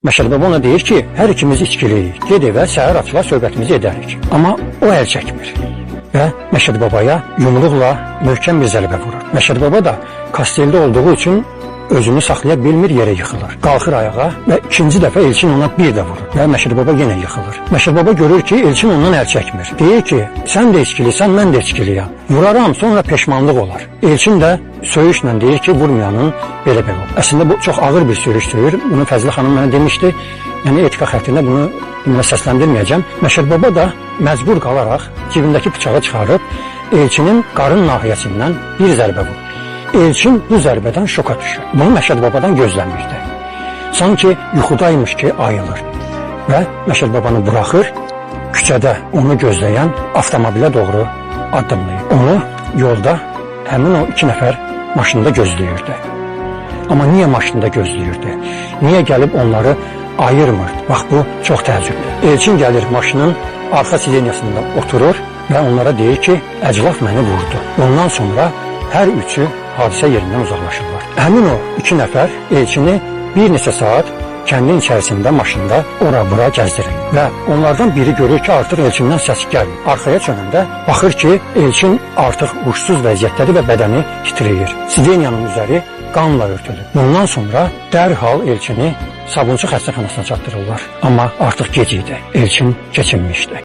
Məşədi baba ona deyir ki, hər ikimiz içkiliyik, ged evə, səhər açılar, söhbətimizi edərik. Amma o əl çəkmir və Məşədi babaya yumruqla möhkəm bir zərbə vurur. Məşədi baba da kasteldə olduğu üçün özünü saxlaya bilmir, yerə yıxılır. Qalxır ayağa və ikinci dəfə Elçin ona bir də vurur və Məşədi baba yenə yıxılır. Məşədi baba görür ki, Elçin ondan əl çəkmir. Deyir ki, sən də içkilisən, mən də içkiliyəm. Vuraram, sonra peşmanlıq olar. Elçin də söyüşlə deyir ki, vurmayanın belə-belə olur. Əslində bu çox ağır bir söyüş söyür. Bunu Fəzli xanım mənə demişdi. Yəni etika xəttində bunu səsləndirməyəcəm. Məşədi baba da məcbur qalaraq cibindəki bıçağı çıxarıb Elçinin qarın nahiyəsindən bir zərbə vurur. Elçin bu zərbədən şoka düşür. Bunu Məşədi babadan gözləmirdi. Sanki yuxudaymış ki, ayılır və Məşədi babanı buraxır, küçədə onu gözləyən avtomobilə doğru addımlayır. Onu yolda həmin o 2 nəfər maşında gözləyirdi. Amma niyə maşında gözləyirdi? Niyə gəlib onları ayırmırdı? Bax, bu çox təəccüblü. Elçin gəlir maşının arxa sideniyasında oturur və onlara deyir ki, əclaf məni vurdu. Ondan sonra hər üçü hadisə yerindən uzaqlaşırlar. Həmin o 2 nəfər Elçini bir neçə saat kəndin içərisində maşında ora-bura gəzdirir və onlardan biri görür ki, artıq Elçindən səs gəlmir. Arxaya çönəndə baxır ki, Elçin artıq huşsuz vəziyyətdədir və bədəni titrəyir. Sideniyanın üzəri qanla örtülür. Bundan sonra dərhal Elçini Sabunçu xəstəxanasına çatdırırlar. Amma artıq gec idi. Elçin keçinmişdi.